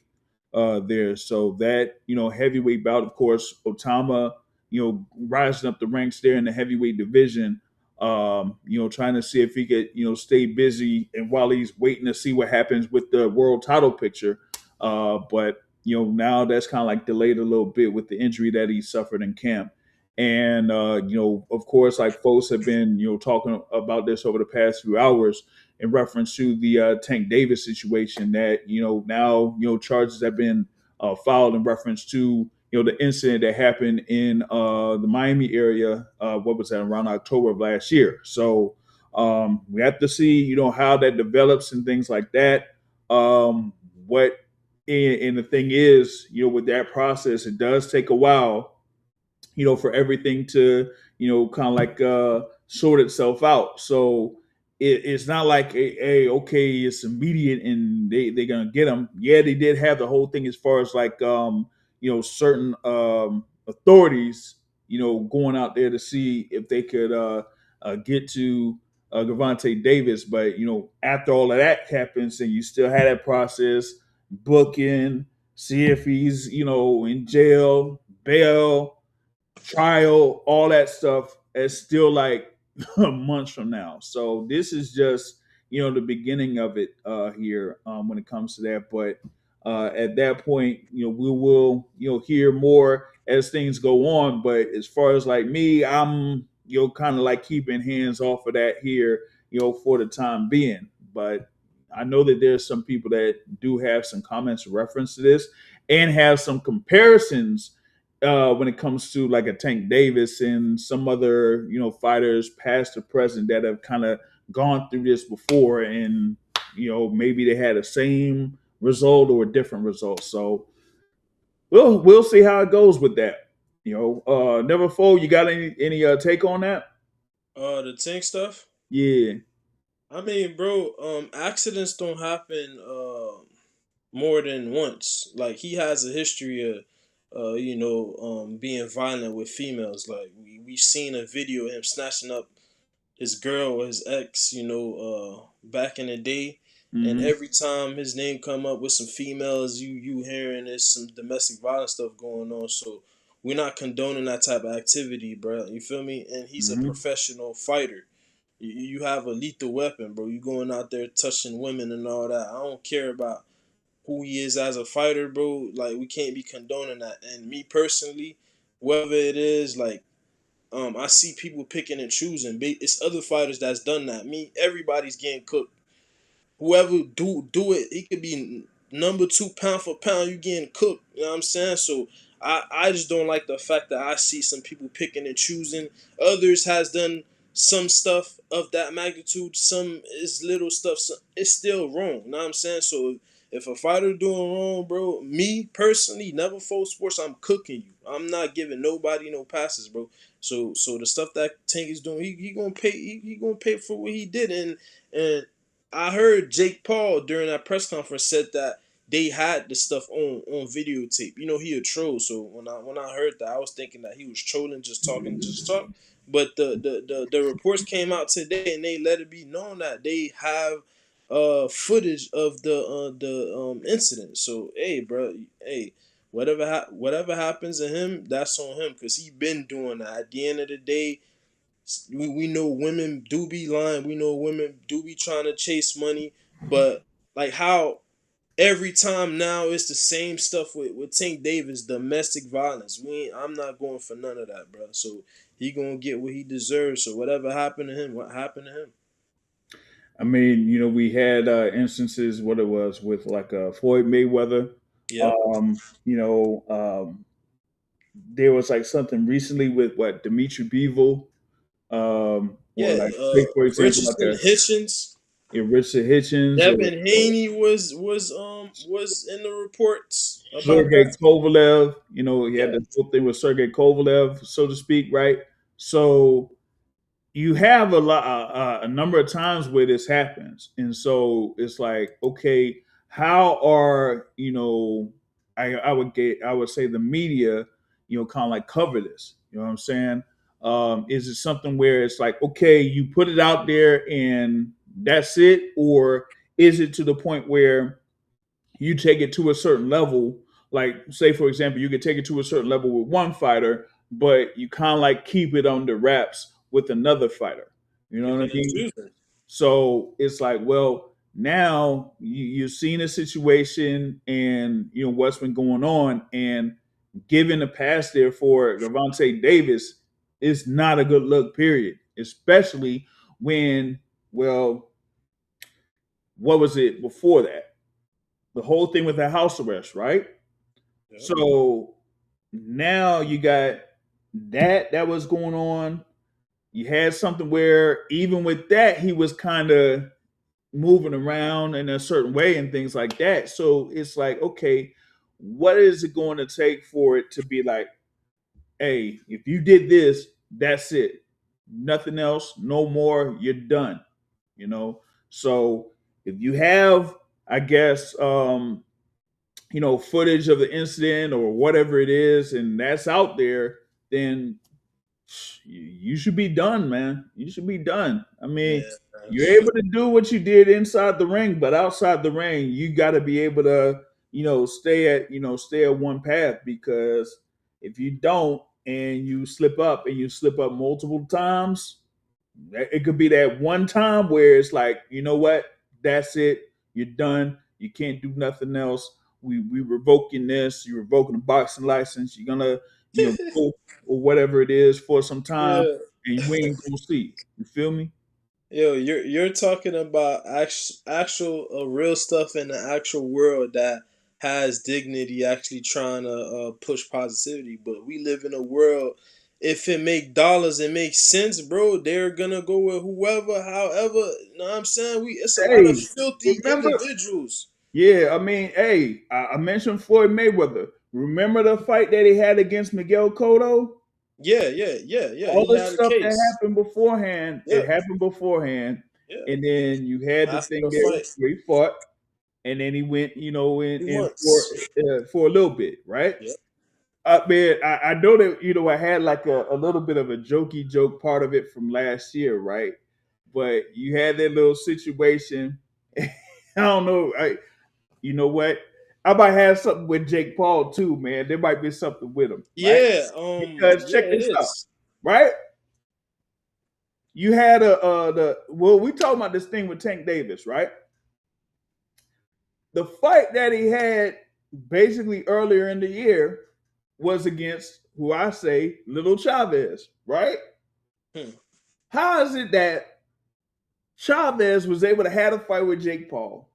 There, so that heavyweight bout, of course, Otama, rising up the ranks there in the heavyweight division. Trying to see if he could, stay busy and while he's waiting to see what happens with the world title picture. But now that's kind of like delayed a little bit with the injury that he suffered in camp. And of course, like folks have been, talking about this over the past few hours in reference to the Tank Davis situation that, now, charges have been filed in reference to the incident that happened in the Miami area. What was that, around October of last year? So we have to see, how that develops and things like that. What and the thing is, with that process, it does take a while, for everything to, kind of like sort itself out. So it's not like, hey, okay, it's immediate and they're gonna get them. Yeah, they did have the whole thing as far as like certain authorities, going out there to see if they could get to Gervonta Davis. But after all of that happens, and you still had that process, booking, see if he's in jail, bail, trial, all that stuff is still like months from now. So this is just the beginning of it here when it comes to that. But at that point, we will hear more as things go on. But as far as like me, I'm kind of like keeping hands off of that here, for the time being. But I know that there's some people that do have some comments in reference to this and have some comparisons when it comes to like a Tank Davis and some other, fighters past or present that have kind of gone through this before, and maybe they had the same result or a different result. So we'll see how it goes with that. Never Fold, you got any take on that? The Tank stuff. Yeah. I mean, bro, accidents don't happen more than once. Like he has a history of being violent with females. Like we've seen a video of him snatching up his girl or his ex, back in the day. And Mm-hmm. every time his name come up with some females, you hearing there's some domestic violence stuff going on. So we're not condoning that type of activity, bro. You feel me? And he's a Mm-hmm. professional fighter. You have a lethal weapon, bro. You going out there touching women and all that. I don't care about who he is as a fighter, bro. Like we can't be condoning that. And me personally, whoever it is, like I see people picking and choosing. It's other fighters that's done that. Everybody's getting cooked. Whoever do it, he could be number 2 pound for pound. You getting cooked. You know what I'm saying? So I just don't like the fact that I see some people picking and choosing. Others has done some stuff of that magnitude. Some is little stuff. It's still wrong. You know what I'm saying? So If a fighter doing wrong, bro, me personally, Never Fold Sports, I'm cooking you. I'm not giving nobody no passes, bro. So the stuff that Tank is doing, he gonna pay. He gonna pay for what he did. And I heard Jake Paul during that press conference said that they had the stuff on videotape. You know, he a troll. So when I heard that, I was thinking that he was trolling, just talking, just talk. But the reports came out today, and they let it be known that they have footage of the incident. So hey, bro, hey, whatever happens to him, that's on him, because he been doing that. At the end of the day, we know women do be lying. We know women do be trying to chase money. But like how every time now it's the same stuff with Tank Davis, domestic violence. I'm not going for none of that, bro. So he gonna get what he deserves. So whatever happened to him, what happened to him? I mean, we had instances, what it was with like Floyd Mayweather. Yep. There was like something recently with what Dimitri Bivol, or Yeah. like say for example like Richardson Hitchens. Richard Hitchens, Devin or Haney was in the reports about Sergey that. Kovalev. He had Yeah. the whole thing with Sergey Kovalev, so to speak, right? So you have a number of times where this happens, and so it's like, okay, how are I would say the media, kind of like cover this. You know what I'm saying? Is it something where it's like, okay, you put it out there and that's it, or is it to the point where you take it to a certain level? Like, say for example, you could take it to a certain level with one fighter, but you kind of like keep it under wraps with another fighter. You know what I Picking and mean? choosing. So it's like, well, now you've seen a situation and what's been going on, and giving the pass there for Gervonta Davis is not a good look, period. Especially when, well, what was it before that? The whole thing with the house arrest, right? Yep. So now you got that was going on. You had something where even with that, he was kind of moving around in a certain way and things like that. So it's like, okay, what is it going to take for it to be like, hey, if you did this, that's it. Nothing else, no more, you're done. So if you have, I guess, footage of the incident or whatever it is, and that's out there, then you should be done, man. You should be done. I mean, Yeah. you're able to do what you did inside the ring, but outside the ring, you got to be able to, stay at one path, because if you don't and you slip up multiple times, it could be that one time where it's like, you know what, that's it, you're done, you can't do nothing else. We revoking this, you're revoking the boxing license, you're gonna, go or whatever it is for some time, Yeah. and we ain't gonna see. You feel me? Yo, you're talking about actual real stuff in the actual world that has dignity, actually trying to push positivity. But we live in a world, if it make dollars, it makes sense, bro. They're gonna go with whoever, however. You know what I'm saying? It's a lot of Hey, filthy remember? individuals. Yeah, I mean, hey, I mentioned Floyd Mayweather. Remember the fight that he had against Miguel Cotto? Yeah. All He the had a stuff that case. happened beforehand, it Yep. happened beforehand, Yeah. and then you had the After thing the there fight, where he fought, and then he went, in, 3 months. for a little bit, right? Yep. Man, I know that I had like a little bit of a jokey joke part of it from last year, right? But you had that little situation. I don't know. You know what? I might have something with Jake Paul too, man. There might be something with him, right? Yeah. Because Yeah. check It this out, is. right? You had we talking about this thing with Tank Davis, right? The fight that he had basically earlier in the year was against who I say Little Chavez, right? Hmm. How is it that Chavez was able to have a fight with Jake Paul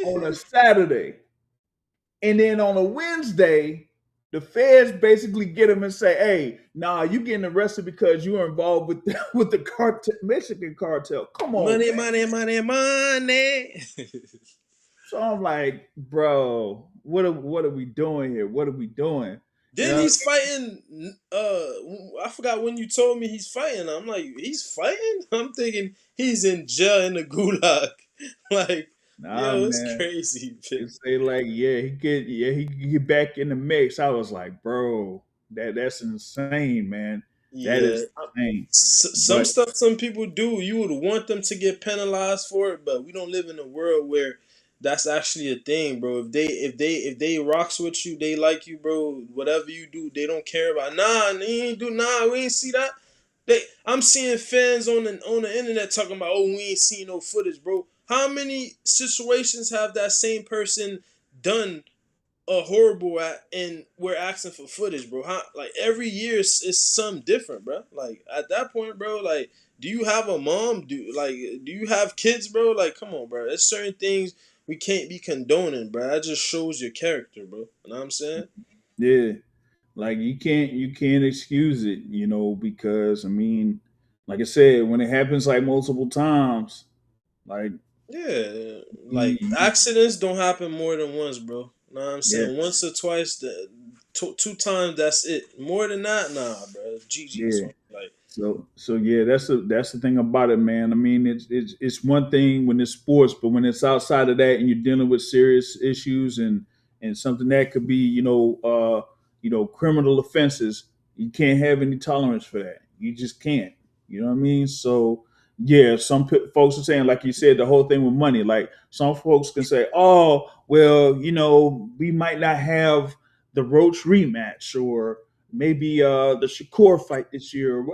on a Saturday, and then on a Wednesday, the feds basically get him and say, "Hey, nah, you getting arrested because you were involved with with the cartel, Mexican cartel." Come on, Money, man. money, money, money. So I'm like, bro, what are we doing here? What are we doing? You Then know? he's fighting. I forgot when you told me he's fighting. I'm like, he's fighting. I'm thinking he's in jail in the gulag. Like, Nah, yo, it's man. crazy. They say like, he could get back in the mix. I was like, bro, that's insane, man. That Yeah, is insane. some But stuff some people do. You would want them to get penalized for it, but we don't live in a world where that's actually a thing, bro. If they rocks with you, they like you, bro. Whatever you do, they don't care about. Nah, they ain't do. Nah, we ain't see that. I'm seeing fans on the internet talking about, oh, we ain't seen no footage, bro. How many situations have that same person done a horrible at, and we're asking for footage, bro? How, like, every year is something different, bro. Like, at that point, bro, like, do you have a mom? Do you have kids, bro? Like, come on, bro. There's certain things we can't be condoning, bro. That just shows your character, bro. You know what I'm saying? yeah, like you can't excuse it, because I mean, like I said, when it happens like multiple times, like Yeah, like you, accidents don't happen more than once, bro. Know what I'm yeah, saying? Once or twice, two times, that's it. More than that, nah, bro. GG's yeah. on. Like, So yeah, that's the thing about it, man. I mean, it's one thing when it's sports, but when it's outside of that and you're dealing with serious issues and something that could be, criminal offenses, you can't have any tolerance for that. You just can't. You know what I mean? So yeah, some folks are saying, like you said, the whole thing with money. Like some folks can say, oh, well, we might not have the Roach rematch or maybe the Shakur fight this year.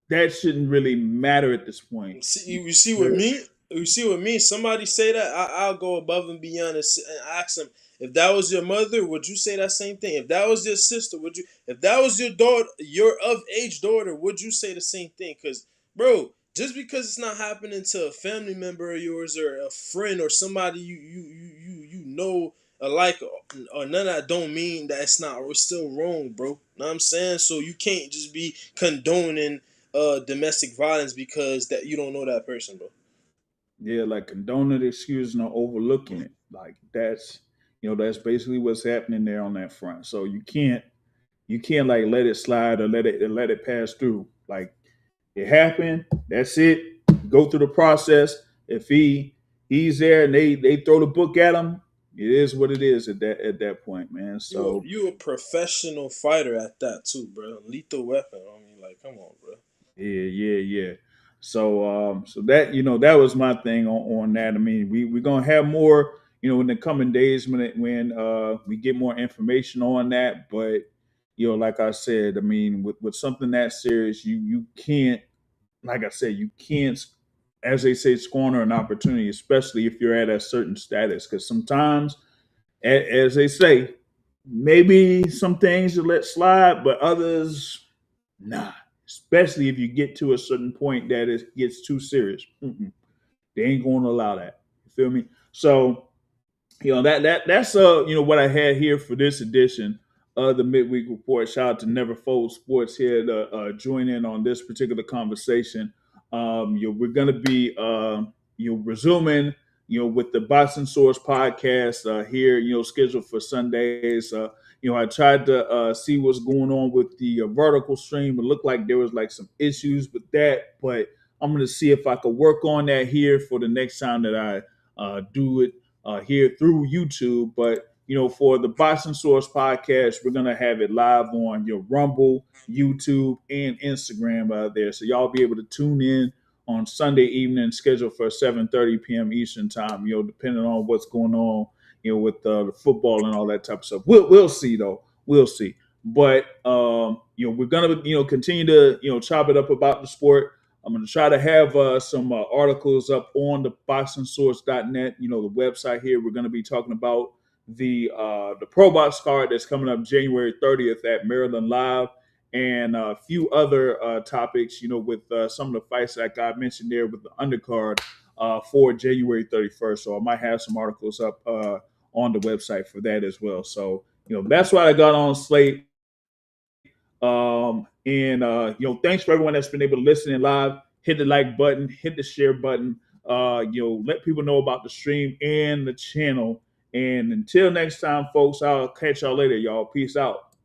That shouldn't really matter at this point. you see what me? You see what me? Somebody say that, I'll go above and beyond and ask them, if that was your mother, would you say that same thing? If that was your sister, would you? If that was your daughter, your of age daughter, would you say the same thing? Because, bro, just because it's not happening to a family member of yours or a friend or somebody you know alike, or none of that, don't mean that it's still wrong, bro. Know what I'm saying? So you can't just be condoning domestic violence because that you don't know that person, bro. Yeah, like condoning it, excusing or overlooking it. Like that's basically what's happening there on that front. So you can't like let it slide or let it pass through. Like it happened, that's it. Go through the process. If he's there and they throw the book at him, it is what it is at that point, man. So You a professional fighter at that too, bro. Lethal weapon. I mean, like, come on, bro. yeah. So that was my thing on that. I mean, we're gonna have more, in the coming days when we get more information on that. But like I said, I mean, with something that serious, you can't, like I said, you can't, as they say, squander an opportunity, especially if you're at a certain status. Because sometimes, as they say, maybe some things you let slide, but others, nah. Especially if you get to a certain point that it gets too serious. Mm-mm. They ain't going to allow that. You feel me? So that's what I had here for this edition of the Midweek Report. Shout out to Neverfold Sports here to join in on this particular conversation. We're going to be resuming with the Boxing Source podcast here, scheduled for Sundays. I tried to see what's going on with the vertical stream. It looked like there was like some issues with that, but I'm going to see if I could work on that here for the next time that I do it here through YouTube. But for the Boxing Source podcast, we're gonna have it live on your Rumble, YouTube, and Instagram there. So y'all be able to tune in on Sunday evening, scheduled for 7:30 p.m. Eastern time. Depending on what's going on, with the football and all that type of stuff. We'll see though. We'll see. But we're gonna continue to chop it up about the sport. I'm going to try to have some articles up on the boxingsource.net, the website here. We're going to be talking about the Pro Box card that's coming up January 30th at Maryland Live, and a few other topics, with some of the fights that I mentioned there with the undercard for January 31st. So I might have some articles up on the website for that as well. So, that's what I got on slate. And thanks for everyone that's been able to listen in live. Hit the like button, hit the share button. let people know about the stream and the channel. And until next time, folks, I'll catch y'all later, y'all. Peace out.